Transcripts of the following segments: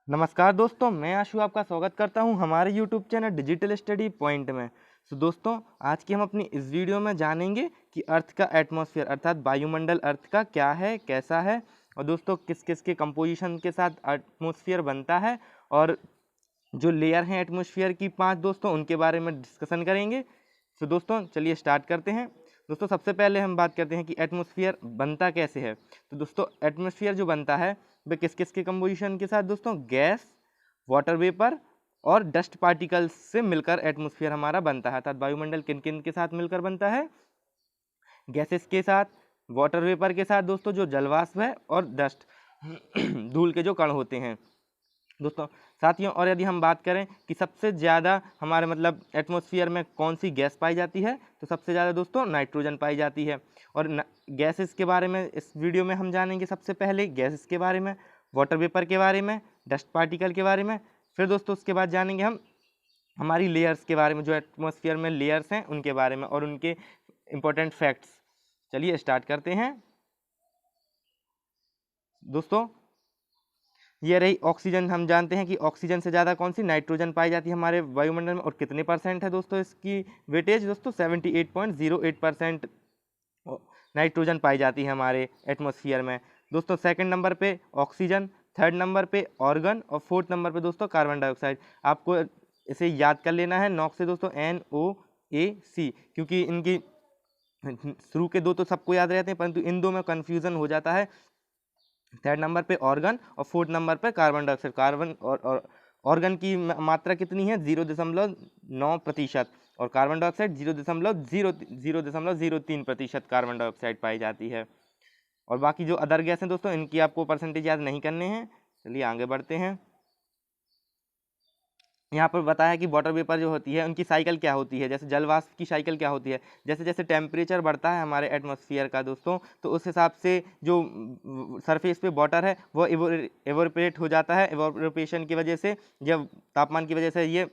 नमस्कार दोस्तों, मैं आशु आपका स्वागत करता हूं हमारे YouTube channel digital study point में। दोस्तों, आज की हम अपनी इस वीडियो में जानेंगे कि अर्थ का एटमॉस्फेयर अर्थात वायुमंडल अर्थ का क्या है, कैसा है और दोस्तों किस किस के कंपोजिशन के साथ एटमॉस्फेयर बनता है और जो लेयर हैं एटमॉस्फेयर की 5 दोस्तों उनके बारे में डिस्कशन करेंगे। दोस्तों चलिए स्टार्ट करते हैं। दोस्तों सबसे पहले हम बात करते हैं कि एटमॉस्फेयर बनता कैसे है। तो दोस्तों एटमॉस्फेयर जो बनता है वह किस किस के कंपोजिशन के साथ दोस्तों, गैस, वाटर वेपर और डस्ट पार्टिकल्स से मिलकर एटमॉस्फेयर हमारा बनता है। अर्थात वायुमंडल किन किन के साथ मिलकर बनता है? गैसेस के साथ, वाटर वेपर के साथ दोस्तों जो जलवाष्प है, और डस्ट धूल के जो कण होते हैं दोस्तों। साथियों, और यदि हम बात करें कि सबसे ज़्यादा हमारे मतलब एटमॉस्फेयर में कौन सी गैस पाई जाती है, तो सबसे ज़्यादा दोस्तों नाइट्रोजन पाई जाती है। और गैसेस के बारे में इस वीडियो में हम जानेंगे। सबसे पहले गैसेस के बारे में, वाटर वेपर के बारे में, डस्ट पार्टिकल के बारे में। फिर दोस्तों उसके बाद जानेंगे हम हमारी लेयर्स के बारे में, जो एटमॉस्फेयर में लेयर्स हैं उनके बारे में और उनके इम्पोर्टेंट फैक्ट्स। चलिए स्टार्ट करते हैं दोस्तों। ये रही ऑक्सीजन। हम जानते हैं कि ऑक्सीजन से ज़्यादा कौन सी, नाइट्रोजन पाई जाती है हमारे वायुमंडल में। और कितने परसेंट है दोस्तों इसकी वेटेज? दोस्तों 78.08% नाइट्रोजन पाई जाती है हमारे एटमॉस्फेयर में। दोस्तों सेकंड नंबर पे ऑक्सीजन, थर्ड नंबर पे ऑर्गन और फोर्थ नंबर पे दोस्तों कार्बन डाइऑक्साइड। आपको इसे याद कर लेना है नॉक से दोस्तों, NOAC, क्योंकि इनकी शुरू के दो तो सबको याद रहते हैं परंतु इन दो में कन्फ्यूज़न हो जाता है। थर्ड नंबर पे ऑर्गन और फोर्थ नंबर पे कार्बन डाइऑक्साइड। कार्बन और ऑर्गन की मात्रा कितनी है? 0.9%। और कार्बन डाइऑक्साइड 0.003% कार्बन डाइऑक्साइड पाई जाती है। और बाकी जो अदर गैस हैं दोस्तों, इनकी आपको परसेंटेज याद नहीं करने हैं। चलिए आगे बढ़ते हैं। यहाँ पर बताया कि वाटर वेपर जो होती है उनकी साइकिल क्या होती है, जैसे जलवाष्प की साइकिल क्या होती है। जैसे जैसे टेम्परेचर बढ़ता है हमारे एटमॉस्फेयर का दोस्तों, तो उस हिसाब से जो सरफेस पे वाटर है वो एवोपरेट हो जाता है। एवोपरेशन की वजह से, जब तापमान की वजह से ये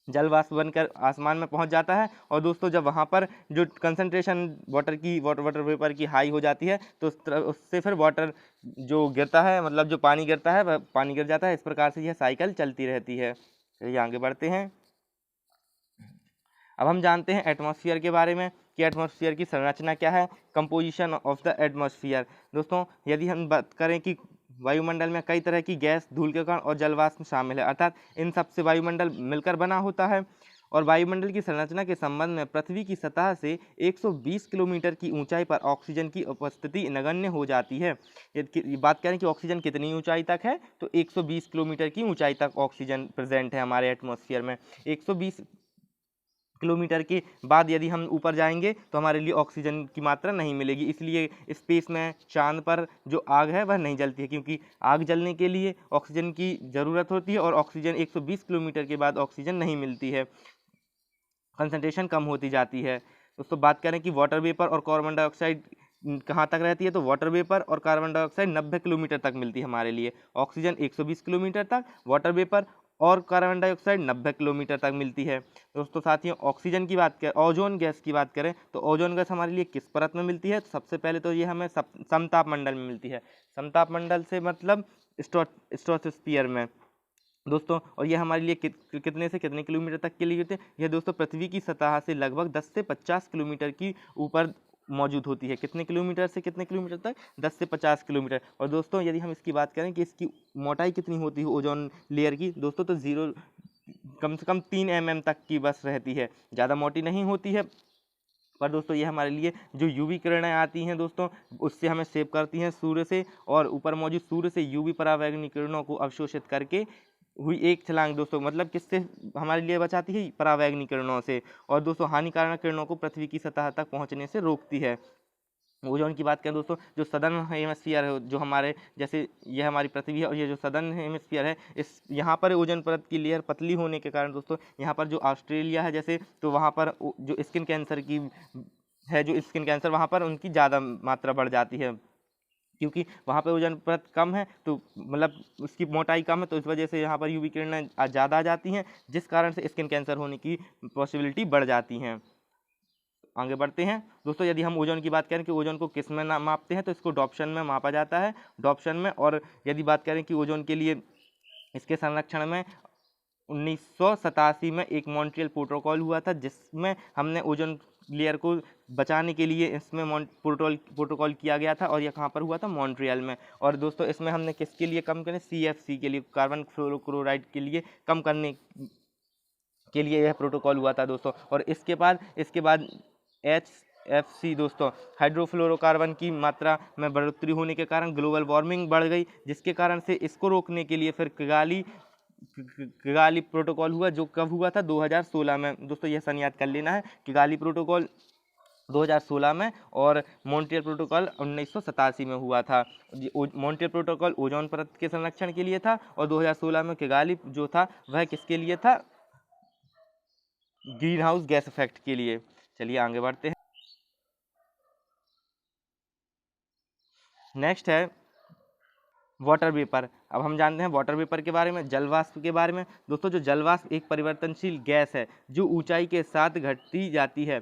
जलवाष्प बनकर आसमान में पहुंच जाता है। और दोस्तों जब वहाँ पर जो कंसंट्रेशन वाटर वेपर की हाई हो जाती है तो उससे फिर वाटर जो गिरता है, मतलब जो पानी गिरता है वह पानी गिर जाता है। इस प्रकार से यह साइकिल चलती रहती है। चलिए आगे बढ़ते हैं। अब हम जानते हैं एटमॉस्फेयर के बारे में कि एटमॉस्फेयर की संरचना क्या है, कंपोजिशन ऑफ द एटमॉस्फेयर। दोस्तों यदि हम बात करें कि वायुमंडल में कई तरह की गैस, धूल के कण और जलवाष्प शामिल है, अर्थात इन सबसे वायुमंडल मिलकर बना होता है। और वायुमंडल की संरचना के संबंध में पृथ्वी की सतह से 120 किलोमीटर की ऊंचाई पर ऑक्सीजन की उपस्थिति नगण्य हो जाती है। यदि बात करें कि ऑक्सीजन कितनी ऊंचाई तक है, तो 120 किलोमीटर की ऊंचाई तक ऑक्सीजन प्रेजेंट है हमारे एटमॉस्फेयर में। 120 किलोमीटर के बाद यदि हम ऊपर जाएंगे तो हमारे लिए ऑक्सीजन की मात्रा नहीं मिलेगी। इसलिए स्पेस में चांद पर जो आग है वह नहीं जलती है, क्योंकि आग जलने के लिए ऑक्सीजन की ज़रूरत होती है और ऑक्सीजन 120 किलोमीटर के बाद ऑक्सीजन नहीं मिलती है, कंसंट्रेशन कम होती जाती है। दोस्तों बात करें कि वाटर वेपर और कार्बन डाइऑक्साइड कहाँ तक रहती है, तो वाटर वेपर और कार्बन डाइऑक्साइड 90 किलोमीटर तक मिलती है हमारे लिए। ऑक्सीजन 120 किलोमीटर तक, वाटर वेपर और कार्बन डाइऑक्साइड 90 किलोमीटर तक मिलती है। दोस्तों साथियों, ऑक्सीजन की बात करें, ओजोन गैस की बात करें तो ओजोन गैस हमारे लिए किस परत में मिलती है? तो सबसे पहले तो ये हमें समताप मंडल में मिलती है। समताप मंडल से मतलब स्ट्रेटोस्फीयर में दोस्तों। और ये हमारे लिए कितने से कितने किलोमीटर तक के लिए होते हैं? यह दोस्तों पृथ्वी की सतह से लगभग 10 से 50 किलोमीटर की ऊपर मौजूद होती है। कितने किलोमीटर से कितने किलोमीटर तक? 10 से 50 किलोमीटर। और दोस्तों यदि हम इसकी बात करें कि इसकी मोटाई कितनी होती है ओजोन लेयर की, दोस्तों तो कम से कम 3 mm तक की बस रहती है, ज़्यादा मोटी नहीं होती है। पर दोस्तों ये हमारे लिए जो यूवी किरणें आती हैं दोस्तों, उससे हमें सेव करती हैं सूर्य से, और ऊपर मौजूद सूर्य से यूवी परावैंगनी किरणों को अवशोषित करके हुई एक छलांग दोस्तों, मतलब किससे हमारे लिए बचाती है? परावैंगनी किरणों से। और दोस्तों हानिकारक किरणों को पृथ्वी की सतह तक पहुंचने से रोकती है। ओजोन की बात करें दोस्तों, जो सदर्न हेमिस्फीयर है, जो हमारे जैसे ये हमारी पृथ्वी है और ये जो सदर्न हेमिस्फीयर है, इस यहाँ पर ओजोन परत की लेयर पतली होने के कारण दोस्तों, यहाँ पर जो ऑस्ट्रेलिया है जैसे, तो वहाँ पर जो स्किन कैंसर की है, जो स्किन कैंसर वहाँ पर उनकी ज़्यादा मात्रा बढ़ जाती है, क्योंकि वहाँ पर ओजोन परत कम है, तो मतलब उसकी मोटाई कम है, तो इस वजह से यहाँ पर यूवी किरणें ज़्यादा आ जाती हैं, जिस कारण से स्किन कैंसर होने की पॉसिबिलिटी बढ़ जाती हैं। आगे बढ़ते हैं दोस्तों। यदि हम ओजोन की बात करें कि ओजोन को किस में मापते हैं, तो इसको डॉप्शन में मापा जाता है, डॉप्शन में। और यदि बात करें कि ओजोन के लिए इसके संरक्षण में 1987 में एक मॉन्ट्रियल प्रोटोकॉल हुआ था, जिसमें हमने ओजोन लेयर को बचाने के लिए इसमें प्रोटोकॉल किया गया था, और यह कहाँ पर हुआ था? मॉन्ट्रियल में। और दोस्तों इसमें हमने किसके लिए कम करें? CFC के लिए, कार्बन फ्लोरोक्लोराइड के लिए कम करने के लिए यह प्रोटोकॉल हुआ था दोस्तों। और इसके बाद HFC दोस्तों, हाइड्रोफ्लोरोकार्बन की मात्रा में बढ़ोतरी होने के कारण ग्लोबल वार्मिंग बढ़ गई, जिसके कारण से इसको रोकने के लिए फिर किगाली प्रोटोकॉल हुआ, जो कब हुआ था? 2016 में। दोस्तों यह सन याद कर लेना है, किगाली प्रोटोकॉल 2016 में, और मॉन्ट्रियल प्रोटोकॉल 1987 में हुआ था। मॉन्ट्रियल प्रोटोकॉल ओजोन परत के संरक्षण के लिए था, और 2016 में किगाली जो था वह किसके लिए था? ग्रीन हाउस गैस इफेक्ट के लिए। चलिए आगे बढ़ते हैं। नेक्स्ट है वाटर वेपर। अब हम जानते हैं वाटर वेपर के बारे में, जलवाष्प के बारे में। दोस्तों जो जलवाष्प एक परिवर्तनशील गैस है जो ऊंचाई के साथ घटती जाती है।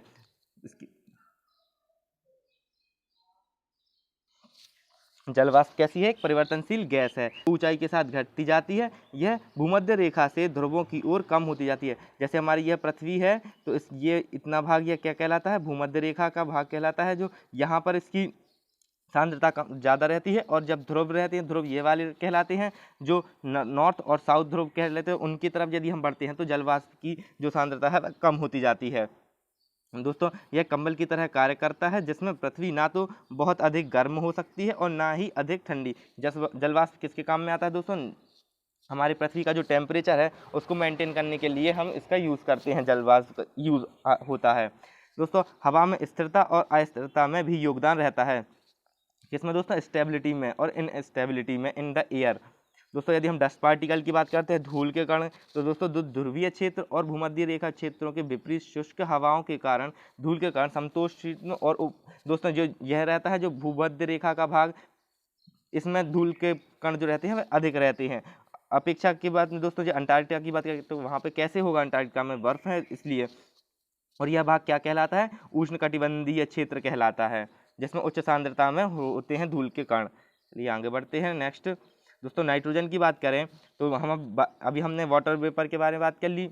जलवाष्प कैसी है? एक परिवर्तनशील गैस है, ऊंचाई के साथ घटती जाती है। यह भूमध्य रेखा से ध्रुवों की ओर कम होती जाती है। जैसे हमारी यह पृथ्वी है, तो ये इतना भाग यह क्या कहलाता है? भूमध्य रेखा का भाग कहलाता है, जो यहाँ पर इसकी सांद्रता कम ज़्यादा रहती है, और जब ध्रुव रहते हैं, ध्रुव ये वाले कहलाते हैं, जो नॉर्थ और साउथ ध्रुव कह लेते हैं, उनकी तरफ यदि हम बढ़ते हैं तो जलवाष्प की जो सांद्रता है वह कम होती जाती है। दोस्तों यह कंबल की तरह कार्य करता है, जिसमें पृथ्वी ना तो बहुत अधिक गर्म हो सकती है और ना ही अधिक ठंडी। जलवाष्प किसके काम में आता है दोस्तों? हमारी पृथ्वी का जो टेम्परेचर है उसको मेंटेन करने के लिए हम इसका यूज़ करते हैं, जलवाष्प यूज़ होता है। दोस्तों हवा में स्थिरता और अस्थिरता में भी योगदान रहता है। किसमें दोस्तों? स्टेबिलिटी में और इनस्टेबिलिटी में, इन द एयर। दोस्तों यदि हम डस्ट पार्टिकल की बात करते हैं, धूल के कण, तो दोस्तों ध्रुवीय क्षेत्र और भूमध्य रेखा क्षेत्रों के विपरीत शुष्क हवाओं के कारण धूल के कण समशीतोष्ण और दोस्तों जो यह रहता है, जो भूमध्य रेखा का भाग, इसमें धूल के कण जो रहते हैं वह अधिक रहते हैं। अपेक्षा की बात में दोस्तों जो अंटार्कटिका की बात करें, तो वहाँ पे कैसे होगा? अंटार्कटिका में बर्फ है इसलिए। और यह भाग क्या कहलाता है? उष्णकटिबंधीय क्षेत्र कहलाता है, जिसमें उच्च सांद्रता में होते हैं धूल के कण। चलिए आगे बढ़ते हैं। नेक्स्ट दोस्तों नाइट्रोजन की बात करें, तो अभी हमने वाटर वेपर के बारे में बात कर ली।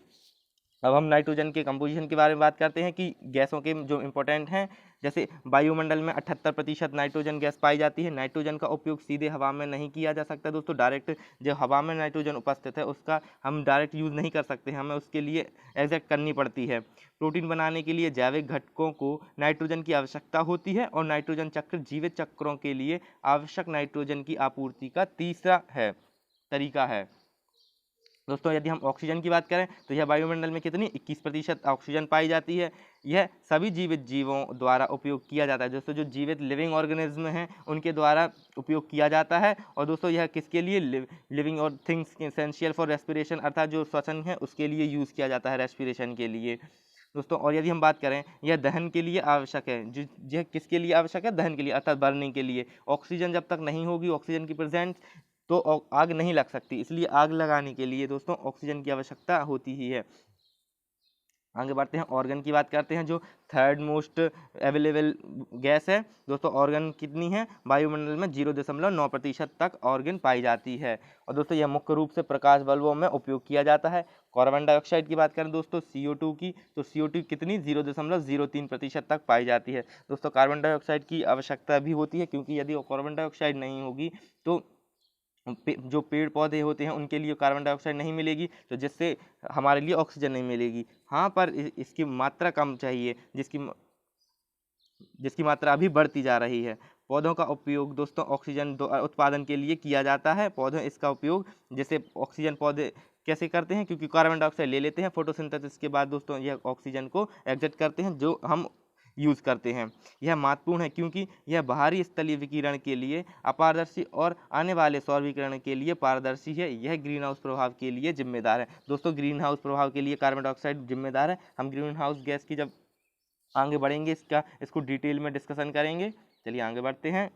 अब हम नाइट्रोजन के कंपोजिशन के बारे में बात करते हैं कि गैसों के जो इम्पोर्टेंट हैं। जैसे वायुमंडल में 78% नाइट्रोजन गैस पाई जाती है। नाइट्रोजन का उपयोग सीधे हवा में नहीं किया जा सकता दोस्तों, डायरेक्ट जो हवा में नाइट्रोजन उपस्थित है उसका हम डायरेक्ट यूज़ नहीं कर सकते, हमें उसके लिए एग्जैक्ट करनी पड़ती है। प्रोटीन बनाने के लिए जैविक घटकों को नाइट्रोजन की आवश्यकता होती है, और नाइट्रोजन चक्र जीवित चक्रों के लिए आवश्यक नाइट्रोजन की आपूर्ति का तीसरा तरीका है। दोस्तों यदि हम ऑक्सीजन की बात करें, तो यह वायुमंडल में कितनी 21% ऑक्सीजन पाई जाती है। यह सभी जीवित जीवों द्वारा उपयोग किया जाता है। दोस्तों जो जीवित लिविंग ऑर्गेनिज्म हैं उनके द्वारा उपयोग किया जाता है। और दोस्तों यह किसके लिए? लिविंग और थिंग्स एसेंशियल फॉर रेस्पिरेशन, अर्थात जो श्वसन है उसके लिए यूज़ किया जाता है, रेस्पिरेशन के लिए दोस्तों। और यदि हम बात करें, यह दहन के लिए आवश्यक है। यह किसके लिए आवश्यक है? दहन के लिए, अर्थात बर्निंग के लिए। ऑक्सीजन जब तक नहीं होगी, ऑक्सीजन की प्रेजेंस, तो आग नहीं लग सकती, इसलिए आग लगाने के लिए दोस्तों ऑक्सीजन की आवश्यकता होती ही है। आगे बढ़ते हैं, ऑर्गन की बात करते हैं, जो थर्ड मोस्ट अवेलेबल गैस है दोस्तों। ऑर्गन कितनी है? वायुमंडल में 0.9% तक ऑर्गन पाई जाती है। और दोस्तों यह मुख्य रूप से प्रकाश बल्बों में उपयोग किया जाता है। कार्बन डाइऑक्साइड की बात करें दोस्तों, CO2 की, तो CO2 कितनी? 0.03% तक पाई जाती है। दोस्तों कार्बन डाइऑक्साइड की आवश्यकता भी होती है, क्योंकि यदि कार्बन डाइऑक्साइड नहीं होगी तो जो पेड़ पौधे होते हैं उनके लिए कार्बन डाइऑक्साइड नहीं मिलेगी, तो जिससे हमारे लिए ऑक्सीजन नहीं मिलेगी। हाँ, पर इसकी मात्रा कम चाहिए, जिसकी मात्रा अभी बढ़ती जा रही है। पौधों का उपयोग दोस्तों ऑक्सीजन उत्पादन के लिए किया जाता है। पौधे इसका उपयोग, जैसे ऑक्सीजन पौधे कैसे करते हैं? क्योंकि कार्बन डाइऑक्साइड ले लेते हैं, फोटोसिंथेसिस के बाद दोस्तों यह ऑक्सीजन को एग्जैक्ट करते हैं, जो हम यूज़ करते हैं। यह महत्वपूर्ण है क्योंकि यह बाहरी स्थलीय विकिरण के लिए अपारदर्शी और आने वाले सौर विकिरण के लिए पारदर्शी है। यह ग्रीन हाउस प्रभाव के लिए जिम्मेदार है। दोस्तों ग्रीन हाउस प्रभाव के लिए कार्बन डाइऑक्साइड जिम्मेदार है। हम ग्रीन हाउस गैस की जब आगे बढ़ेंगे इसको डिटेल में डिस्कशन करेंगे। चलिए आगे बढ़ते हैं,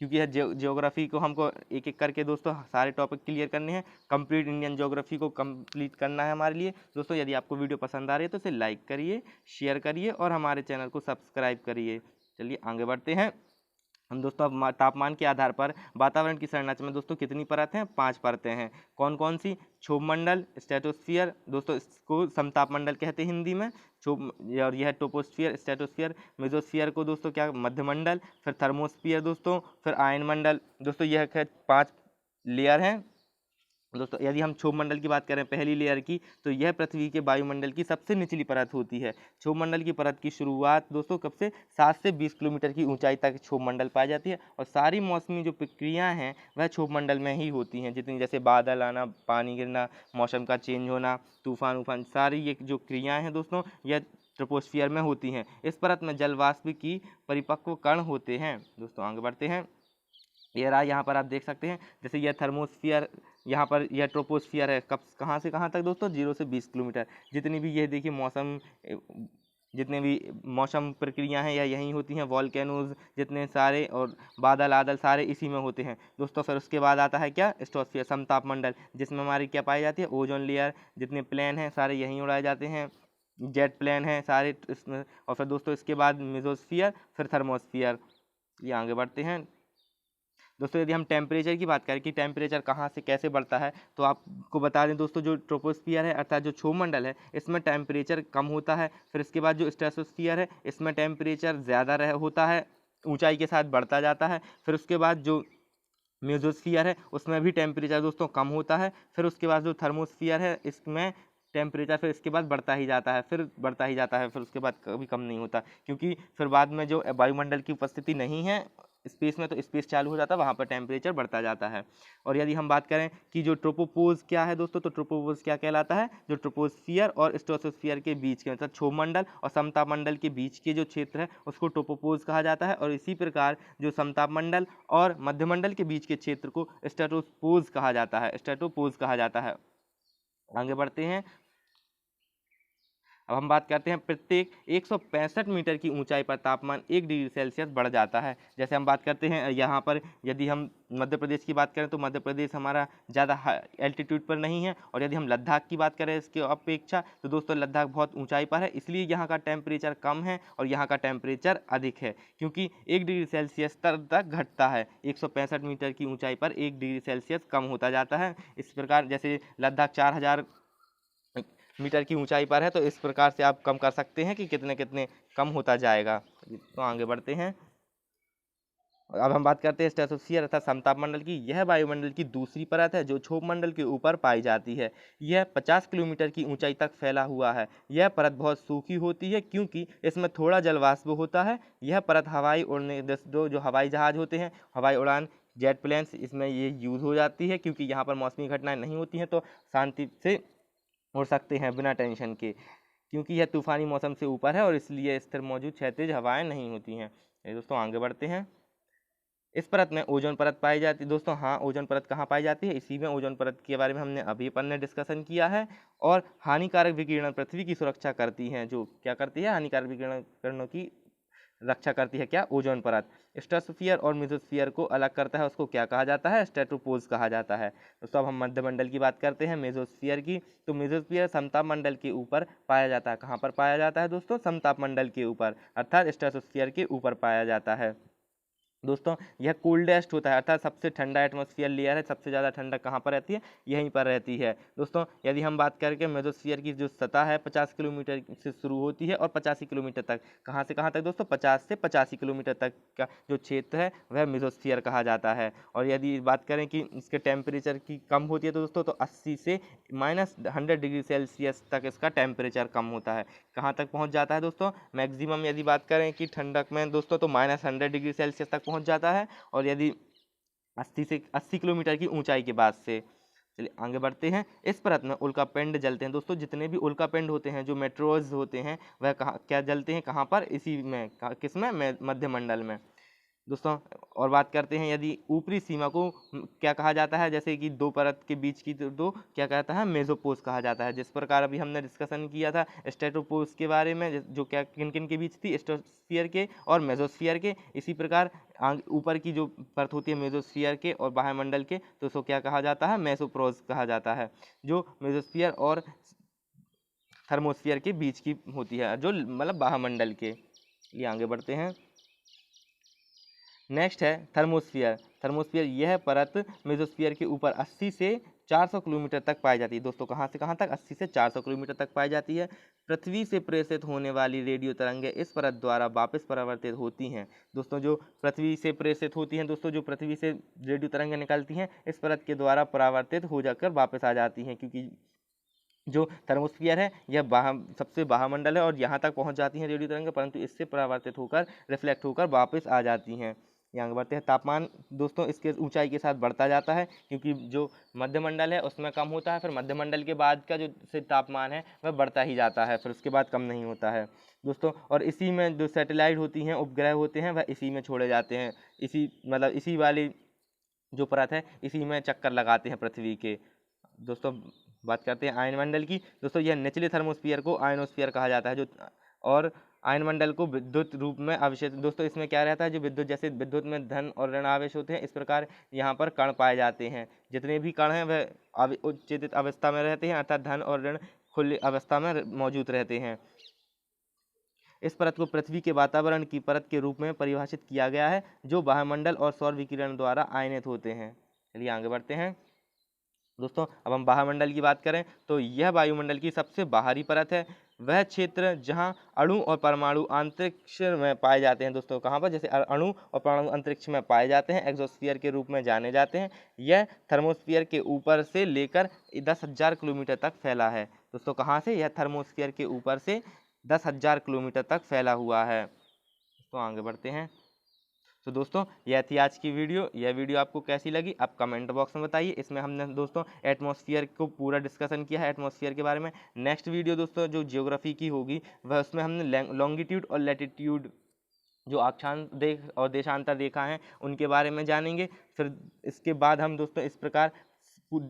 क्योंकि यह ज्योग्राफी को हमको एक एक करके दोस्तों सारे टॉपिक क्लियर करने हैं। कंप्लीट इंडियन ज्योग्राफी को कंप्लीट करना है हमारे लिए दोस्तों। यदि आपको वीडियो पसंद आ रही है तो इसे लाइक करिए, शेयर करिए और हमारे चैनल को सब्सक्राइब करिए। चलिए आगे बढ़ते हैं। हम दोस्तों अब तापमान के आधार पर वातावरण की संरचना में दोस्तों कितनी परत हैं? 5 परतें हैं। कौन कौन सी? क्षोभमंडल, स्ट्रेटोस्फियर, दोस्तों इसको समतापमंडल कहते हैं हिंदी में। क्षोभ और यह टोपोस्फियर, स्ट्रेटोस्फियर। मेसोस्फियर को दोस्तों क्या? मध्यमंडल। फिर थर्मोस्फियर दोस्तों, फिर आयनमंडल। दोस्तों यह 5 लेयर हैं। दोस्तों यदि हम क्षोभमंडल की बात करें पहली लेयर की, तो यह पृथ्वी के वायुमंडल की सबसे निचली परत होती है। क्षोभमंडल की परत की शुरुआत दोस्तों कब से? 7 से 20 किलोमीटर की ऊंचाई तक क्षोभमंडल पाई जाती है, और सारी मौसमी जो प्रक्रियाएं हैं वह क्षोभमंडल में ही होती हैं। जितनी जैसे बादल आना, पानी गिरना, मौसम का चेंज होना, तूफान उफान, सारी ये जो क्रियाएं हैं दोस्तों यह ट्रोपोस्फियर में होती हैं। इस परत में जल वाष्प की परिपक्व कण होते हैं। दोस्तों आगे बढ़ते हैं। ये रहा, यहाँ पर आप देख सकते हैं जैसे यह थर्मोस्फियर, यहाँ पर यह ट्रोपोस्फियर है। कब कहाँ से कहाँ तक दोस्तों? 0 से 20 किलोमीटर। जितनी भी ये देखिए जितने भी मौसम प्रक्रिया हैं यह यहीं होती हैं। वॉल्केनोज जितने सारे और बादल आदल सारे इसी में होते हैं दोस्तों। फिर उसके बाद आता है क्या? स्ट्रॉस्फियर, समतापमंडल, जिसमें हमारी क्या पाई जाती है? Ozone layer. जितने प्लेन हैं सारे यहीं उड़ाए जाते हैं, जेट प्लेन हैं सारे इसमें। और फिर दोस्तों इसके बाद मेसोस्फियर, फिर थर्मोस्फियर। ये आगे बढ़ते हैं दोस्तों। यदि हम टेम्परेचर की बात करें कि टेम्परेचर कहाँ से कैसे बढ़ता है, तो आपको बता दें दोस्तों, जो ट्रोपोस्फियर है अर्थात जो क्षोभमंडल है इसमें टेम्परेचर कम होता है। फिर इसके बाद जो स्ट्रेटोस्फियर है इसमें टेम्परेचर ज़्यादा होता है, ऊंचाई के साथ बढ़ता जाता है। फिर उसके बाद जो मेसोस्फियर है उसमें भी टेम्परेचर दोस्तों कम होता है। फिर उसके बाद जो थर्मोस्फियर है इसमें टेम्परेचर फिर इसके बाद बढ़ता ही जाता है, फिर बढ़ता ही जाता है, फिर उसके बाद कभी कम नहीं होता, क्योंकि फिर बाद में जो वायुमंडल की उपस्थिति नहीं है स्पेस में, तो स्पेस चालू हो जाता है, वहाँ पर टेम्परेचर बढ़ता जाता है। और यदि हम बात करें कि जो ट्रोपोपोज क्या है दोस्तों, तो ट्रोपोपोज क्या कहलाता है? जो ट्रोपोस्फियर और स्ट्रेटोस्फियर के बीच के, मतलब क्षोभमंडल और समतापमंडल के बीच के जो क्षेत्र है उसको ट्रोपोपोज कहा जाता है। और इसी प्रकार जो समतापमंडल और मध्यमंडल के बीच के क्षेत्र को स्ट्रेटोपोज कहा जाता है, स्ट्रेटोपोज कहा जाता है। आगे बढ़ते हैं। अब हम बात करते हैं प्रत्येक 165 मीटर की ऊंचाई पर तापमान 1 डिग्री सेल्सियस बढ़ जाता है। जैसे हम बात करते हैं यहाँ पर, यदि हम मध्य प्रदेश की बात करें तो मध्य प्रदेश हमारा ज़्यादा एल्टीट्यूड पर नहीं है। और यदि हम लद्दाख की बात करें इसके अपेक्षा, तो दोस्तों लद्दाख बहुत ऊंचाई पर है, इसलिए यहाँ का टेम्परेचर कम है और यहाँ का टेम्परेचर अधिक है, क्योंकि 1 डिग्री सेल्सियस तक घटता है। 165 मीटर की ऊंचाई पर 1 डिग्री सेल्सियस कम होता जाता है। इस प्रकार जैसे लद्दाख 4000 मीटर की ऊंचाई पर है, तो इस प्रकार से आप कम कर सकते हैं कि कितने कितने कम होता जाएगा। तो आगे बढ़ते हैं। अब हम बात करते हैं स्ट्रेटोस्फियर अर्थात समतापमंडल की। यह वायुमंडल की दूसरी परत है जो क्षोभमंडल के ऊपर पाई जाती है। यह 50 किलोमीटर की ऊंचाई तक फैला हुआ है। यह परत बहुत सूखी होती है क्योंकि इसमें थोड़ा जल वाष्प होता है। यह परत हवाई उड़ने जो हवाई जहाज होते हैं, हवाई उड़ान, जेट प्लेन्स, इसमें ये यूज़ हो जाती है, क्योंकि यहाँ पर मौसमी घटनाएं नहीं होती हैं, तो शांति से उड़ सकते हैं बिना टेंशन के, क्योंकि यह तूफानी मौसम से ऊपर है और इसलिए स्थिर मौजूद क्षैतिज हवाएं नहीं होती हैं। दोस्तों आगे बढ़ते हैं। इस परत में ओजोन परत पाई जाती है दोस्तों। हाँ, ओजोन परत कहाँ पाई जाती है? इसी में ओजोन परत के बारे में हमने अभी अपन ने डिस्कशन किया है। और हानिकारक विकिरण पृथ्वी की सुरक्षा करती हैं। जो क्या करती है? हानिकारक विकिरणों की रक्षा करती है क्या? ओजोन परत। स्ट्रेटोस्फियर और मेसोस्फियर को अलग करता है, उसको क्या कहा जाता है? स्ट्रेटोपोज कहा जाता है। दोस्तों अब हम मध्यमंडल की बात करते हैं, मेसोस्फियर की। तो मेसोस्फियर समतापमंडल के ऊपर पाया जाता है। कहाँ पर पाया जाता है दोस्तों? समतापमंडल के ऊपर, अर्थात स्ट्रेटोस्फियर के ऊपर पाया जाता है। दोस्तों यह कोल्डेस्ट होता है, अर्थात सबसे ठंडा एटमॉस्फेयर लेयर है। सबसे ज़्यादा ठंडक कहाँ पर रहती है? यहीं पर रहती है। दोस्तों यदि हम बात करके मेसोस्फियर की जो सतह है 50 किलोमीटर से शुरू होती है और 85 किलोमीटर तक, कहाँ से कहाँ तक दोस्तों? 50 से 85 किलोमीटर तक का जो क्षेत्र है वह मेसोस्फियर कहा जाता है। और यदि बात करें कि इसके टेम्परेचर की कम होती है तो दोस्तों, तो 80 से -100 डिग्री सेल्सियस तक इसका टेम्परेचर कम होता है। कहाँ तक पहुँच जाता है दोस्तों? मैक्सिमम यदि बात करें कि ठंडक में दोस्तों, तो -100 डिग्री सेल्सियस तक पहुंच जाता है। और यदि 80 किलोमीटर की ऊंचाई के बाद से, चलिए आगे बढ़ते हैं। इस परत में उल्कापिंड जलते हैं दोस्तों। जितने भी उल्कापिंड होते हैं, जो मेट्रोज होते हैं, वह कहाँ क्या जलते हैं? कहाँ पर? इसी में, किस में? मध्यमंडल में दोस्तों। और बात करते हैं यदि ऊपरी सीमा को क्या कहा जाता है? जैसे कि दो परत के बीच की, तो क्या कहता है? मेसोपोज कहा जाता है। जिस प्रकार अभी हमने डिस्कशन किया था स्ट्रेटोपोज के बारे में, जो क्या किन किन के बीच थी? स्ट्रेटोस्फियर के और मेसोस्फियर के। इसी प्रकार ऊपर की जो परत होती है मेसोस्फियर के और वायुमंडल के, तो उसको क्या कहा जाता है? मेसोपोज कहा जाता है, जो मेसोस्फियर और थर्मोस्फियर के बीच की होती है, जो मतलब वायुमंडल के। लिए आगे बढ़ते हैं। नेक्स्ट है थर्मोस्फियर। थर्मोस्फियर यह परत मेसोस्फियर के ऊपर 80 से 400 किलोमीटर तक पाई जाती है। दोस्तों कहाँ से कहाँ तक? 80 से 400 किलोमीटर तक पाई जाती है। पृथ्वी से प्रेषित होने वाली रेडियो तरंगें इस परत द्वारा वापस परावर्तित होती हैं। दोस्तों जो पृथ्वी से प्रेषित होती हैं, दोस्तों जो पृथ्वी से रेडियो तरंगें निकलती हैं इस परत के द्वारा परावर्तित हो जाकर वापस आ जाती हैं, क्योंकि जो थर्मोस्फियर है यह सबसे बाह्यमंडल है और यहाँ तक पहुँच जाती हैं रेडियो तरंगें, परंतु इससे परावर्तित होकर रिफ्लेक्ट होकर वापस आ जाती हैं। यहाँ बढ़ते हैं तापमान। दोस्तों इसके ऊंचाई के साथ बढ़ता जाता है, क्योंकि जो मध्यमंडल है उसमें कम होता है, फिर मध्यमंडल के बाद का जो से तापमान है वह बढ़ता ही जाता है, फिर उसके बाद कम नहीं होता है दोस्तों। और इसी में जो सैटेलाइट होती हैं, उपग्रह होते हैं, वह इसी में छोड़े जाते हैं। इसी वाली जो परत है इसी में चक्कर लगाते हैं पृथ्वी के। दोस्तों बात करते हैं आयनमंडल की। दोस्तों यह निचले थर्मोस्फियर को आयनोस्फियर कहा जाता है, जो और आयनमंडल को विद्युत रूप में अवशेष। दोस्तों इसमें क्या रहता है, जो विद्युत, जैसे विद्युत में धन और ऋण आवेश होते हैं, इस प्रकार यहाँ पर कण पाए जाते हैं। जितने भी कण हैं वह उच्चेतित अवस्था में रहते हैं, अर्थात धन और ऋण खुली अवस्था में मौजूद रहते हैं। इस परत को पृथ्वी के वातावरण की परत के रूप में परिभाषित किया गया है, जो वायुमंडल और सौर विकिरण द्वारा आयनित होते हैं। चलिए आगे बढ़ते हैं दोस्तों। अब हम वायुमंडल की बात करें तो यह वायुमंडल की सबसे बाहरी परत है। वह क्षेत्र जहां अणु और परमाणु अंतरिक्ष में पाए जाते हैं। दोस्तों कहाँ पर? जैसे अणु और परमाणु अंतरिक्ष में पाए जाते हैं, एक्सोस्फीयर के रूप में जाने जाते हैं। यह थर्मोस्फीयर के ऊपर से लेकर 10,000 किलोमीटर तक फैला है। दोस्तों कहाँ से? यह थर्मोस्फीयर के ऊपर से 10,000 किलोमीटर तक फैला हुआ है। तो आगे बढ़ते हैं। तो दोस्तों यह थी आज की वीडियो। यह वीडियो आपको कैसी लगी आप कमेंट बॉक्स में बताइए। इसमें हमने दोस्तों एटमॉस्फेयर को पूरा डिस्कशन किया है, एटमॉस्फेयर के बारे में। नेक्स्ट वीडियो दोस्तों जो ज्योग्राफी की होगी वह उसमें हमने लॉन्गिट्यूड और लैटिट्यूड, जो अक्षांश देख और देशांतर रेखा हैं, उनके बारे में जानेंगे। फिर इसके बाद हम दोस्तों इस प्रकार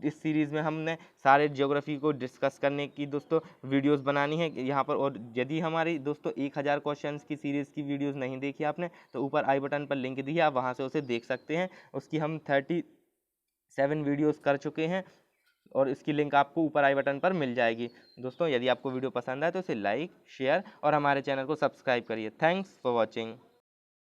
इस सीरीज़ में हमने सारे ज्योग्राफी को डिस्कस करने की दोस्तों वीडियोस बनानी है यहाँ पर। और यदि हमारी दोस्तों 1000 क्वेश्चंस की सीरीज़ की वीडियोस नहीं देखी आपने तो ऊपर आई बटन पर लिंक दी है, आप वहाँ से उसे देख सकते हैं। उसकी हम 37 वीडियोस कर चुके हैं और इसकी लिंक आपको ऊपर आई बटन पर मिल जाएगी। दोस्तों यदि आपको वीडियो पसंद आए तो इसे लाइक, शेयर और हमारे चैनल को सब्सक्राइब करिए। Thanks for watching.